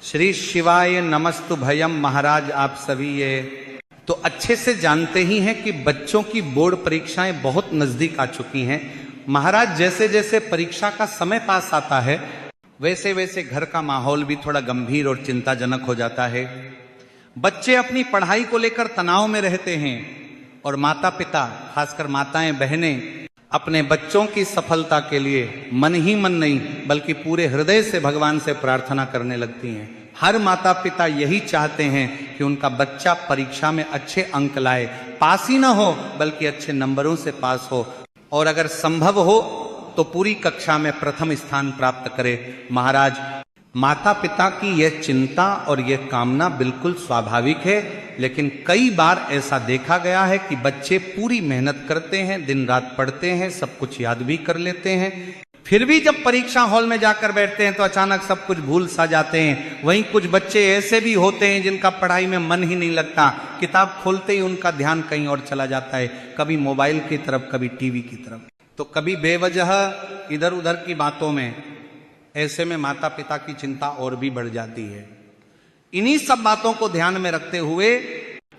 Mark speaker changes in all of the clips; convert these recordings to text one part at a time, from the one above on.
Speaker 1: श्री शिवाय नमस्तु भयम। महाराज आप सभी ये तो अच्छे से जानते ही हैं कि बच्चों की बोर्ड परीक्षाएं बहुत नजदीक आ चुकी हैं। महाराज जैसे जैसे परीक्षा का समय पास आता है वैसे वैसे घर का माहौल भी थोड़ा गंभीर और चिंताजनक हो जाता है। बच्चे अपनी पढ़ाई को लेकर तनाव में रहते हैं और माता पिता, खासकर माताएं बहनें, अपने बच्चों की सफलता के लिए मन ही मन नहीं बल्कि पूरे हृदय से भगवान से प्रार्थना करने लगती हैं। हर माता पिता यही चाहते हैं कि उनका बच्चा परीक्षा में अच्छे अंक लाए, पास ही ना हो बल्कि अच्छे नंबरों से पास हो और अगर संभव हो तो पूरी कक्षा में प्रथम स्थान प्राप्त करे। महाराज माता पिता की यह चिंता और यह कामना बिल्कुल स्वाभाविक है, लेकिन कई बार ऐसा देखा गया है कि बच्चे पूरी मेहनत करते हैं, दिन रात पढ़ते हैं, सब कुछ याद भी कर लेते हैं, फिर भी जब परीक्षा हॉल में जाकर बैठते हैं तो अचानक सब कुछ भूल सा जाते हैं। वहीं कुछ बच्चे ऐसे भी होते हैं जिनका पढ़ाई में मन ही नहीं लगता, किताब खोलते ही उनका ध्यान कहीं और चला जाता है, कभी मोबाइल की तरफ, कभी टीवी की तरफ, तो कभी बेवजह इधर उधर की बातों में। ऐसे में माता पिता की चिंता और भी बढ़ जाती है। इन्हीं सब बातों को ध्यान में रखते हुए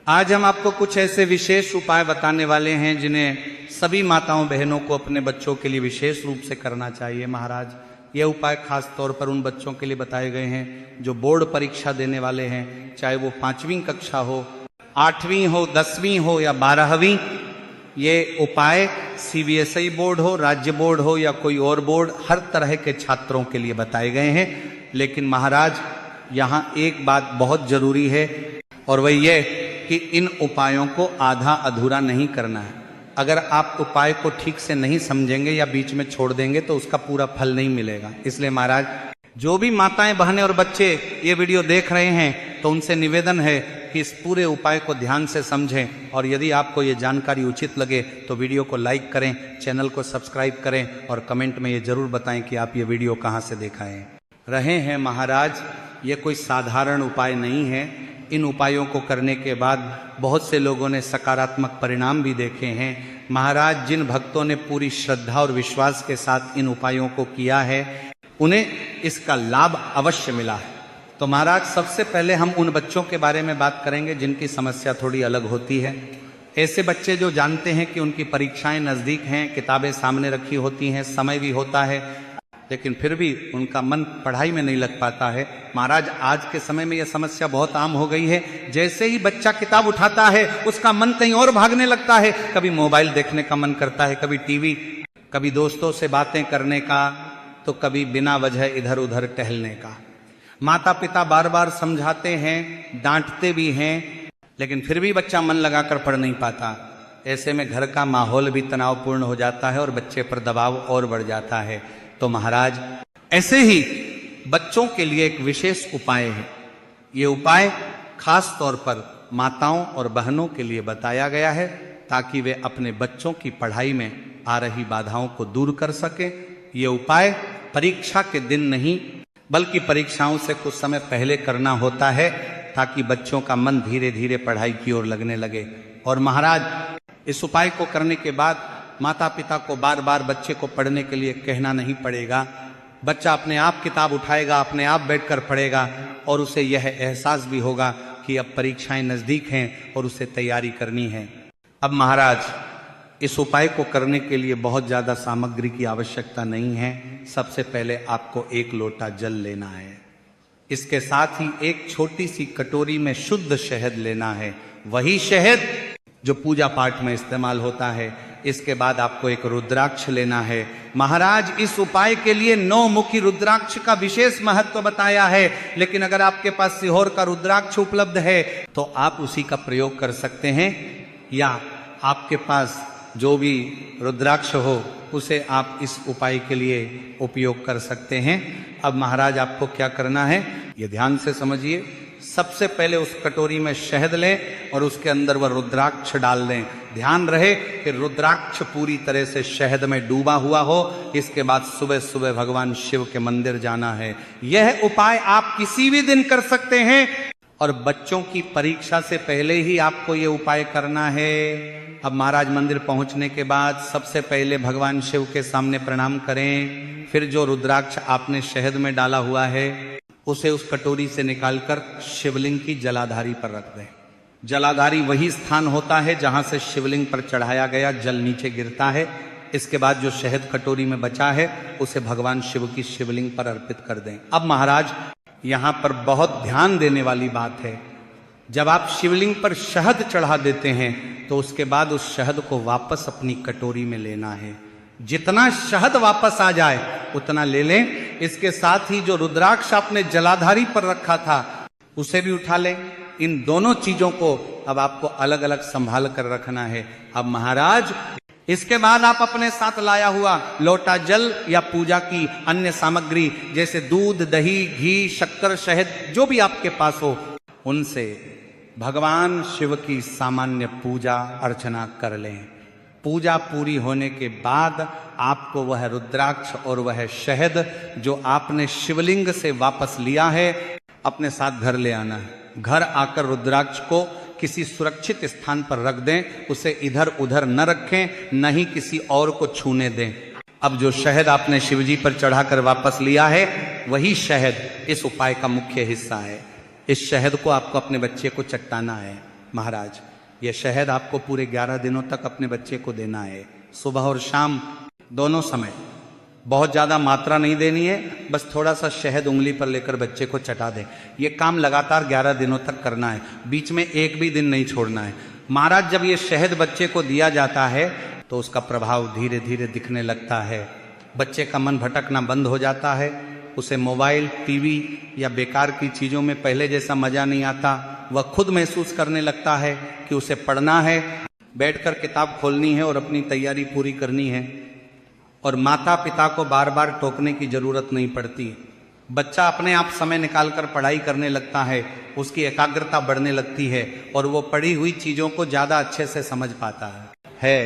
Speaker 1: आज हम आपको कुछ ऐसे विशेष उपाय बताने वाले हैं जिन्हें सभी माताओं बहनों को अपने बच्चों के लिए विशेष रूप से करना चाहिए। महाराज ये उपाय खास तौर पर उन बच्चों के लिए बताए गए हैं जो बोर्ड परीक्षा देने वाले हैं, चाहे वो 5वीं कक्षा हो, 8वीं हो, 10वीं हो या 12वीं। ये उपाय सीबीएसई बोर्ड हो, राज्य बोर्ड हो या कोई और बोर्ड, हर तरह के छात्रों के लिए बताए गए हैं। लेकिन महाराज यहाँ एक बात बहुत जरूरी है और वह ये कि इन उपायों को आधा अधूरा नहीं करना है। अगर आप उपाय को ठीक से नहीं समझेंगे या बीच में छोड़ देंगे तो उसका पूरा फल नहीं मिलेगा। इसलिए महाराज जो भी माताएं बहनें और बच्चे ये वीडियो देख रहे हैं तो उनसे निवेदन है कि इस पूरे उपाय को ध्यान से समझें और यदि आपको ये जानकारी उचित लगे तो वीडियो को लाइक करें, चैनल को सब्सक्राइब करें और कमेंट में ये जरूर बताएं कि आप ये वीडियो कहाँ से देखा रहे हैं। महाराज ये कोई साधारण उपाय नहीं है। इन उपायों को करने के बाद बहुत से लोगों ने सकारात्मक परिणाम भी देखे हैं। महाराज जिन भक्तों ने पूरी श्रद्धा और विश्वास के साथ इन उपायों को किया है उन्हें इसका लाभ अवश्य मिला है। तो महाराज सबसे पहले हम उन बच्चों के बारे में बात करेंगे जिनकी समस्या थोड़ी अलग होती है। ऐसे बच्चे जो जानते हैं कि उनकी परीक्षाएं नज़दीक हैं, किताबें सामने रखी होती हैं, समय भी होता है, लेकिन फिर भी उनका मन पढ़ाई में नहीं लग पाता है। महाराज आज के समय में यह समस्या बहुत आम हो गई है। जैसे ही बच्चा किताब उठाता है उसका मन कहीं और भागने लगता है, कभी मोबाइल देखने का मन करता है, कभी टीवी, कभी दोस्तों से बातें करने का, तो कभी बिना वजह इधर उधर टहलने का। माता पिता बार बार समझाते हैं, डांटते भी हैं, लेकिन फिर भी बच्चा मन लगाकर पढ़ नहीं पाता। ऐसे में घर का माहौल भी तनावपूर्ण हो जाता है और बच्चे पर दबाव और बढ़ जाता है। तो महाराज ऐसे ही बच्चों के लिए एक विशेष उपाय है। ये उपाय खास तौर पर माताओं और बहनों के लिए बताया गया है ताकि वे अपने बच्चों की पढ़ाई में आ रही बाधाओं को दूर कर सकें। ये उपाय परीक्षा के दिन नहीं बल्कि परीक्षाओं से कुछ समय पहले करना होता है ताकि बच्चों का मन धीरे धीरे पढ़ाई की ओर लगने लगे। और महाराज इस उपाय को करने के बाद माता पिता को बार बार बच्चे को पढ़ने के लिए कहना नहीं पड़ेगा। बच्चा अपने आप किताब उठाएगा, अपने आप बैठकर पढ़ेगा और उसे यह एहसास भी होगा कि अब परीक्षाएं नज़दीक हैं और उसे तैयारी करनी है। अब महाराज इस उपाय को करने के लिए बहुत ज़्यादा सामग्री की आवश्यकता नहीं है। सबसे पहले आपको 1 लोटा जल लेना है। इसके साथ ही एक छोटी सी कटोरी में शुद्ध शहद लेना है, वही शहद जो पूजा पाठ में इस्तेमाल होता है। इसके बाद आपको एक रुद्राक्ष लेना है। महाराज इस उपाय के लिए 9 मुखी रुद्राक्ष का विशेष महत्व बताया है, लेकिन अगर आपके पास सीहोर का रुद्राक्ष उपलब्ध है तो आप उसी का प्रयोग कर सकते हैं, या आपके पास जो भी रुद्राक्ष हो उसे आप इस उपाय के लिए उपयोग कर सकते हैं। अब महाराज आपको क्या करना है ये ध्यान से समझिए। सबसे पहले उस कटोरी में शहद लें और उसके अंदर वह रुद्राक्ष डाल दें। ध्यान रहे कि रुद्राक्ष पूरी तरह से शहद में डूबा हुआ हो। इसके बाद सुबह सुबह भगवान शिव के मंदिर जाना है। यह उपाय आप किसी भी दिन कर सकते हैं और बच्चों की परीक्षा से पहले ही आपको ये उपाय करना है। अब महाराज मंदिर पहुंचने के बाद सबसे पहले भगवान शिव के सामने प्रणाम करें, फिर जो रुद्राक्ष आपने शहद में डाला हुआ है उसे उस कटोरी से निकालकर शिवलिंग की जलाधारी पर रख दें। जलाधारी वही स्थान होता है जहां से शिवलिंग पर चढ़ाया गया जल नीचे गिरता है। इसके बाद जो शहद कटोरी में बचा है उसे भगवान शिव की शिवलिंग पर अर्पित कर दें। अब महाराज यहां पर बहुत ध्यान देने वाली बात है, जब आप शिवलिंग पर शहद चढ़ा देते हैं तो उसके बाद उस शहद को वापस अपनी कटोरी में लेना है। जितना शहद वापस आ जाए उतना ले लें। इसके साथ ही जो रुद्राक्ष आपने जलाधारी पर रखा था उसे भी उठा लें। इन दोनों चीजों को अब आपको अलग अलग संभाल कर रखना है। अब महाराज इसके बाद आप अपने साथ लाया हुआ लोटा जल या पूजा की अन्य सामग्री जैसे दूध, दही, घी, शक्कर, शहद जो भी आपके पास हो, उनसे भगवान शिव की सामान्य पूजा अर्चना कर लें। पूजा पूरी होने के बाद आपको वह रुद्राक्ष और वह शहद जो आपने शिवलिंग से वापस लिया है अपने साथ घर ले आना है। घर आकर रुद्राक्ष को किसी सुरक्षित स्थान पर रख दें, उसे इधर उधर न रखें, न ही किसी और को छूने दें। अब जो शहद आपने शिवजी पर चढ़ाकर वापस लिया है वही शहद इस उपाय का मुख्य हिस्सा है। इस शहद को आपको अपने बच्चे को चट्टाना है। महाराज यह शहद आपको पूरे 11 दिनों तक अपने बच्चे को देना है, सुबह और शाम दोनों समय। बहुत ज़्यादा मात्रा नहीं देनी है, बस थोड़ा सा शहद उंगली पर लेकर बच्चे को चटा दें। यह काम लगातार 11 दिनों तक करना है, बीच में एक भी दिन नहीं छोड़ना है। महाराज जब ये शहद बच्चे को दिया जाता है तो उसका प्रभाव धीरे धीरे दिखने लगता है। बच्चे का मन भटकना बंद हो जाता है, उसे मोबाइल, टीवी या बेकार की चीज़ों में पहले जैसा मज़ा नहीं आता। वह खुद महसूस करने लगता है कि उसे पढ़ना है, बैठकर किताब खोलनी है और अपनी तैयारी पूरी करनी है, और माता पिता को बार बार टोकने की जरूरत नहीं पड़ती। बच्चा अपने आप समय निकालकर पढ़ाई करने लगता है, उसकी एकाग्रता बढ़ने लगती है और वो पढ़ी हुई चीज़ों को ज़्यादा अच्छे से समझ पाता है।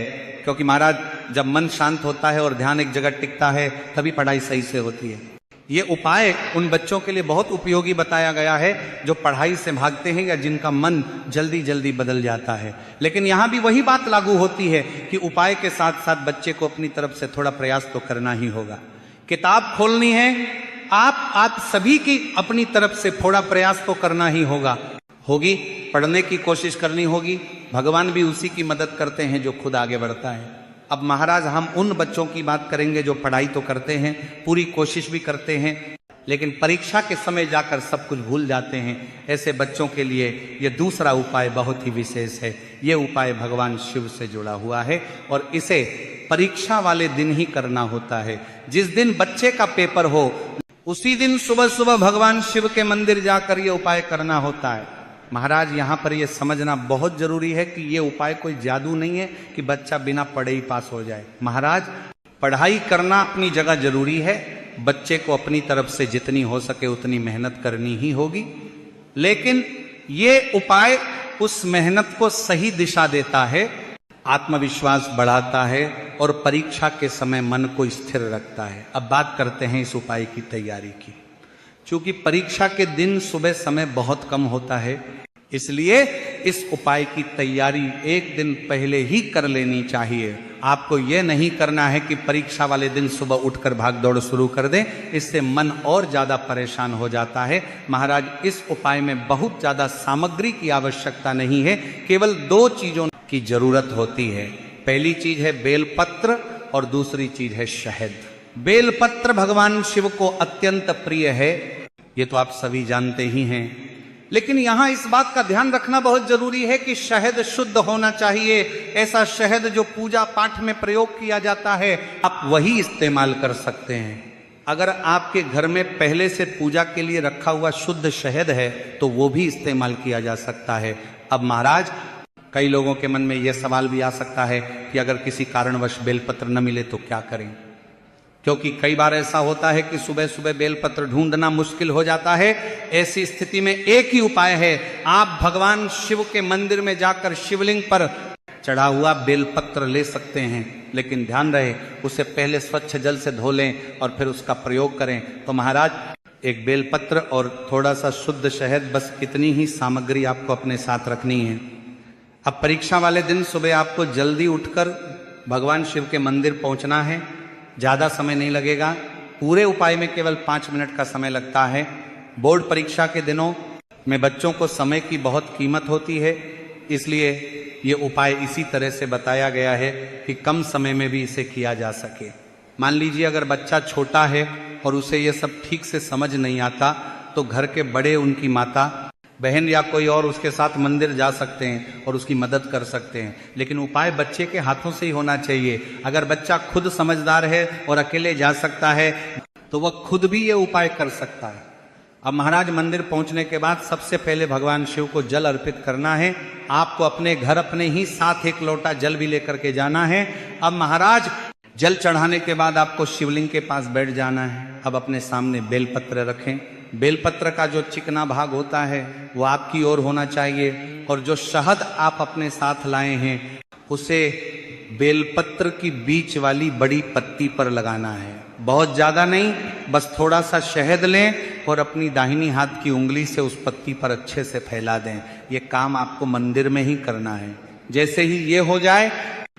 Speaker 1: क्योंकि महाराज जब मन शांत होता है और ध्यान एक जगह टिकता है तभी पढ़ाई सही से होती है। ये उपाय उन बच्चों के लिए बहुत उपयोगी बताया गया है जो पढ़ाई से भागते हैं या जिनका मन जल्दी जल्दी बदल जाता है। लेकिन यहाँ भी वही बात लागू होती है कि उपाय के साथ साथ बच्चे को अपनी तरफ से थोड़ा प्रयास तो करना ही होगा। किताब खोलनी है, आप सभी की अपनी तरफ से थोड़ा प्रयास तो करना ही होगी, पढ़ने की कोशिश करनी होगी। भगवान भी उसी की मदद करते हैं जो खुद आगे बढ़ता है। अब महाराज हम उन बच्चों की बात करेंगे जो पढ़ाई तो करते हैं, पूरी कोशिश भी करते हैं, लेकिन परीक्षा के समय जाकर सब कुछ भूल जाते हैं। ऐसे बच्चों के लिए ये दूसरा उपाय बहुत ही विशेष है। ये उपाय भगवान शिव से जुड़ा हुआ है और इसे परीक्षा वाले दिन ही करना होता है। जिस दिन बच्चे का पेपर हो उसी दिन सुबह सुबह भगवान शिव के मंदिर जाकर ये उपाय करना होता है। महाराज यहाँ पर यह समझना बहुत जरूरी है कि ये उपाय कोई जादू नहीं है कि बच्चा बिना पढ़े ही पास हो जाए। महाराज पढ़ाई करना अपनी जगह जरूरी है, बच्चे को अपनी तरफ से जितनी हो सके उतनी मेहनत करनी ही होगी, लेकिन ये उपाय उस मेहनत को सही दिशा देता है, आत्मविश्वास बढ़ाता है और परीक्षा के समय मन को स्थिर रखता है। अब बात करते हैं इस उपाय की तैयारी की। चूंकि परीक्षा के दिन सुबह समय बहुत कम होता है, इसलिए इस उपाय की तैयारी एक दिन पहले ही कर लेनी चाहिए। आपको यह नहीं करना है कि परीक्षा वाले दिन सुबह उठकर भाग दौड़ शुरू कर दें, इससे मन और ज्यादा परेशान हो जाता है। महाराज इस उपाय में बहुत ज्यादा सामग्री की आवश्यकता नहीं है, केवल 2 चीजों की जरूरत होती है। पहली चीज है बेलपत्र और दूसरी चीज है शहद। बेलपत्र भगवान शिव को अत्यंत प्रिय है, ये तो आप सभी जानते ही हैं, लेकिन यहां इस बात का ध्यान रखना बहुत जरूरी है कि शहद शुद्ध होना चाहिए। ऐसा शहद जो पूजा पाठ में प्रयोग किया जाता है आप वही इस्तेमाल कर सकते हैं। अगर आपके घर में पहले से पूजा के लिए रखा हुआ शुद्ध शहद है तो वो भी इस्तेमाल किया जा सकता है। अब महाराज कई लोगों के मन में यह सवाल भी आ सकता है कि अगर किसी कारणवश बेलपत्र न मिले तो क्या करें, क्योंकि कई बार ऐसा होता है कि सुबह सुबह बेलपत्र ढूंढना मुश्किल हो जाता है। ऐसी स्थिति में एक ही उपाय है, आप भगवान शिव के मंदिर में जाकर शिवलिंग पर चढ़ा हुआ बेलपत्र ले सकते हैं, लेकिन ध्यान रहे उसे पहले स्वच्छ जल से धो लें और फिर उसका प्रयोग करें। तो महाराज एक बेलपत्र और थोड़ा सा शुद्ध शहद, बस इतनी ही सामग्री आपको अपने साथ रखनी है। अब परीक्षा वाले दिन सुबह आपको जल्दी उठकर भगवान शिव के मंदिर पहुंचना है। ज़्यादा समय नहीं लगेगा, पूरे उपाय में केवल 5 मिनट का समय लगता है। बोर्ड परीक्षा के दिनों में बच्चों को समय की बहुत कीमत होती है, इसलिए ये उपाय इसी तरह से बताया गया है कि कम समय में भी इसे किया जा सके। मान लीजिए अगर बच्चा छोटा है और उसे ये सब ठीक से समझ नहीं आता, तो घर के बड़े, उनकी माता बहन या कोई और उसके साथ मंदिर जा सकते हैं और उसकी मदद कर सकते हैं, लेकिन उपाय बच्चे के हाथों से ही होना चाहिए। अगर बच्चा खुद समझदार है और अकेले जा सकता है तो वह खुद भी ये उपाय कर सकता है। अब महाराज मंदिर पहुंचने के बाद सबसे पहले भगवान शिव को जल अर्पित करना है। आपको अपने घर अपने ही साथ एक लोटा जल भी लेकर के जाना है। अब महाराज जल चढ़ाने के बाद आपको शिवलिंग के पास बैठ जाना है। अब अपने सामने बेलपत्र रखें। बेलपत्र का जो चिकना भाग होता है वो आपकी ओर होना चाहिए, और जो शहद आप अपने साथ लाए हैं उसे बेलपत्र की बीच वाली बड़ी पत्ती पर लगाना है। बहुत ज्यादा नहीं, बस थोड़ा सा शहद लें और अपनी दाहिनी हाथ की उंगली से उस पत्ती पर अच्छे से फैला दें। ये काम आपको मंदिर में ही करना है। जैसे ही ये हो जाए,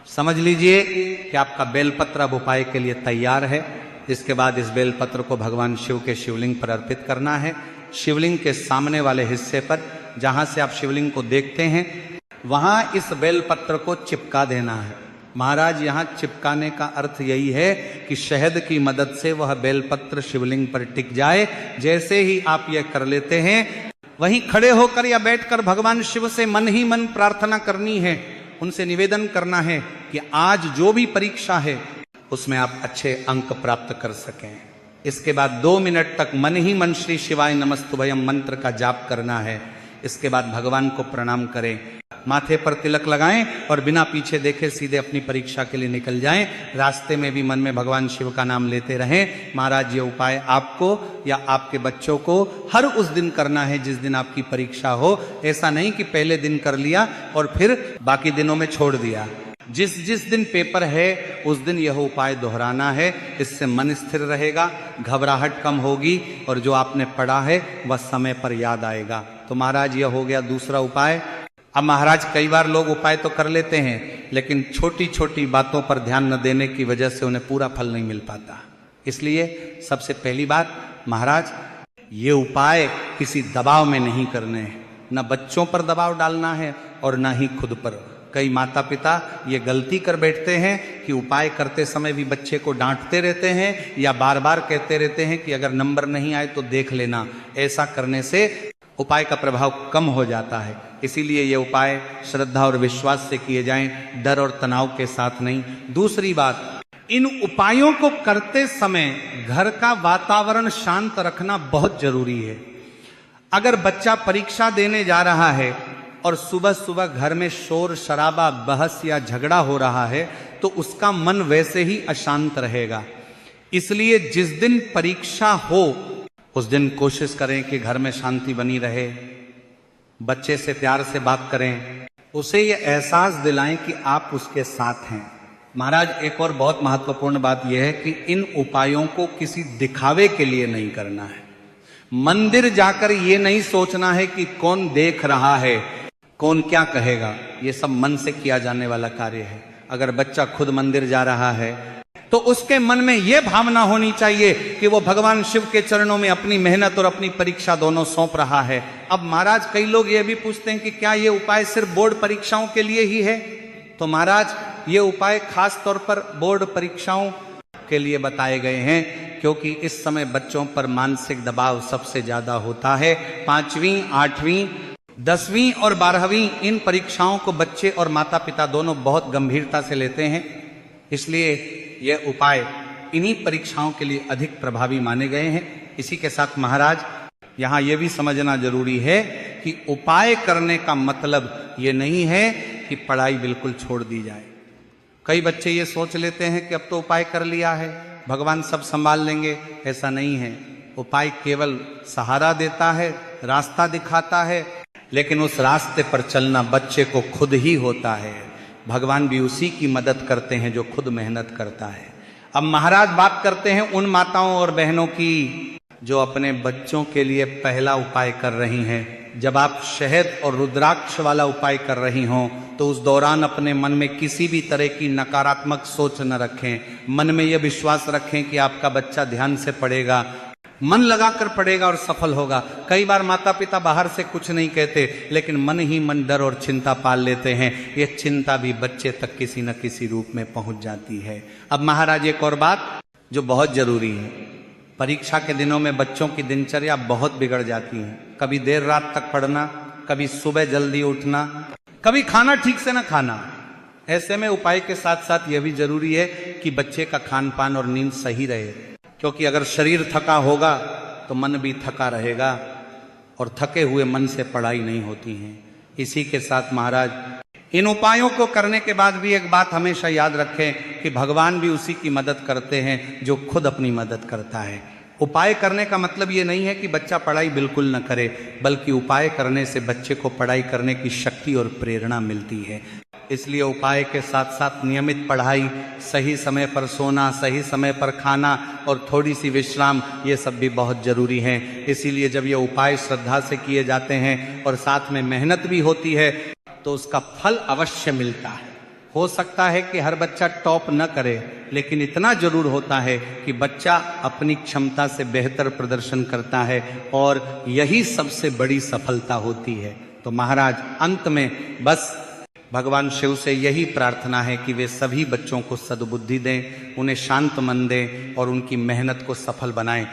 Speaker 1: समझ लीजिए कि आपका बेलपत्र अब उपाय के लिए तैयार है। इसके बाद इस बेलपत्र को भगवान शिव के शिवलिंग पर अर्पित करना है। शिवलिंग के सामने वाले हिस्से पर, जहां से आप शिवलिंग को देखते हैं, वहां इस बेलपत्र को चिपका देना है। महाराज यहाँ चिपकाने का अर्थ यही है कि शहद की मदद से वह बेलपत्र शिवलिंग पर टिक जाए। जैसे ही आप यह कर लेते हैं, वहीं खड़े होकर या बैठकर भगवान शिव से मन ही मन प्रार्थना करनी है। उनसे निवेदन करना है कि आज जो भी परीक्षा है उसमें आप अच्छे अंक प्राप्त कर सकें। इसके बाद 2 मिनट तक मन ही मन श्री शिवाय नमस्तुभयम मंत्र का जाप करना है। इसके बाद भगवान को प्रणाम करें, माथे पर तिलक लगाएं और बिना पीछे देखे सीधे अपनी परीक्षा के लिए निकल जाएं। रास्ते में भी मन में भगवान शिव का नाम लेते रहें। महाराज ये उपाय आपको या आपके बच्चों को हर उस दिन करना है जिस दिन आपकी परीक्षा हो। ऐसा नहीं कि पहले दिन कर लिया और फिर बाकी दिनों में छोड़ दिया। जिस जिस दिन पेपर है उस दिन यह उपाय दोहराना है। इससे मन स्थिर रहेगा, घबराहट कम होगी और जो आपने पढ़ा है वह समय पर याद आएगा। तो महाराज यह हो गया दूसरा उपाय। अब महाराज कई बार लोग उपाय तो कर लेते हैं, लेकिन छोटी छोटी बातों पर ध्यान न देने की वजह से उन्हें पूरा फल नहीं मिल पाता। इसलिए सबसे पहली बात, महाराज ये उपाय किसी दबाव में नहीं करने हैं। न बच्चों पर दबाव डालना है और न ही खुद पर। कई माता पिता ये गलती कर बैठते हैं कि उपाय करते समय भी बच्चे को डांटते रहते हैं या बार बार कहते रहते हैं कि अगर नंबर नहीं आए तो देख लेना। ऐसा करने से उपाय का प्रभाव कम हो जाता है। इसीलिए ये उपाय श्रद्धा और विश्वास से किए जाएं, डर और तनाव के साथ नहीं। दूसरी बात, इन उपायों को करते समय घर का वातावरण शांत रखना बहुत जरूरी है। अगर बच्चा परीक्षा देने जा रहा है और सुबह सुबह घर में शोर शराबा, बहस या झगड़ा हो रहा है तो उसका मन वैसे ही अशांत रहेगा। इसलिए जिस दिन परीक्षा हो उस दिन कोशिश करें कि घर में शांति बनी रहे। बच्चे से प्यार से बात करें, उसे ये एहसास दिलाएं कि आप उसके साथ हैं। महाराज एक और बहुत महत्वपूर्ण बात यह है कि इन उपायों को किसी दिखावे के लिए नहीं करना है। मंदिर जाकर ये नहीं सोचना है कि कौन देख रहा है, कौन क्या कहेगा। ये सब मन से किया जाने वाला कार्य है। अगर बच्चा खुद मंदिर जा रहा है तो उसके मन में यह भावना होनी चाहिए कि वो भगवान शिव के चरणों में अपनी मेहनत और अपनी परीक्षा दोनों सौंप रहा है। अब महाराज कई लोग ये भी पूछते हैं कि क्या ये उपाय सिर्फ बोर्ड परीक्षाओं के लिए ही है? तो महाराज ये उपाय खास तौर पर बोर्ड परीक्षाओं के लिए बताए गए हैं, क्योंकि इस समय बच्चों पर मानसिक दबाव सबसे ज्यादा होता है। 5वीं, 8वीं, 10वीं और 12वीं इन परीक्षाओं को बच्चे और माता पिता दोनों बहुत गंभीरता से लेते हैं। इसलिए यह उपाय इन्हीं परीक्षाओं के लिए अधिक प्रभावी माने गए हैं। इसी के साथ महाराज यहाँ यह भी समझना जरूरी है कि उपाय करने का मतलब ये नहीं है कि पढ़ाई बिल्कुल छोड़ दी जाए। कई बच्चे ये सोच लेते हैं कि अब तो उपाय कर लिया है, भगवान सब संभाल लेंगे। ऐसा नहीं है। उपाय केवल सहारा देता है, रास्ता दिखाता है, लेकिन उस रास्ते पर चलना बच्चे को खुद ही होता है। भगवान भी उसी की मदद करते हैं जो खुद मेहनत करता है। अब महाराज बात करते हैं उन माताओं और बहनों की जो अपने बच्चों के लिए पहला उपाय कर रही हैं। जब आप शहद और रुद्राक्ष वाला उपाय कर रही हों तो उस दौरान अपने मन में किसी भी तरह की नकारात्मक सोच न रखें। मन में यह विश्वास रखें कि आपका बच्चा ध्यान से पढ़ेगा, मन लगाकर पढ़ेगा और सफल होगा। कई बार माता पिता बाहर से कुछ नहीं कहते, लेकिन मन ही मन डर और चिंता पाल लेते हैं। ये चिंता भी बच्चे तक किसी न किसी रूप में पहुंच जाती है। अब महाराज एक और बात जो बहुत जरूरी है, परीक्षा के दिनों में बच्चों की दिनचर्या बहुत बिगड़ जाती है। कभी देर रात तक पढ़ना, कभी सुबह जल्दी उठना, कभी खाना ठीक से ना खाना। ऐसे में उपाय के साथ साथ यह भी जरूरी है कि बच्चे का खान पान और नींद सही रहे, क्योंकि अगर शरीर थका होगा तो मन भी थका रहेगा और थके हुए मन से पढ़ाई नहीं होती है। इसी के साथ महाराज इन उपायों को करने के बाद भी एक बात हमेशा याद रखें कि भगवान भी उसी की मदद करते हैं जो खुद अपनी मदद करता है। उपाय करने का मतलब ये नहीं है कि बच्चा पढ़ाई बिल्कुल न करे, बल्कि उपाय करने से बच्चे को पढ़ाई करने की शक्ति और प्रेरणा मिलती है। इसलिए उपाय के साथ साथ नियमित पढ़ाई, सही समय पर सोना, सही समय पर खाना और थोड़ी सी विश्राम, ये सब भी बहुत जरूरी हैं। इसीलिए जब ये उपाय श्रद्धा से किए जाते हैं और साथ में मेहनत भी होती है तो उसका फल अवश्य मिलता है। हो सकता है कि हर बच्चा टॉप न करे, लेकिन इतना जरूर होता है कि बच्चा अपनी क्षमता से बेहतर प्रदर्शन करता है और यही सबसे बड़ी सफलता होती है। तो महाराज अंत में बस भगवान शिव से यही प्रार्थना है कि वे सभी बच्चों को सद्बुद्धि दें, उन्हें शांत मन दें और उनकी मेहनत को सफल बनाएं।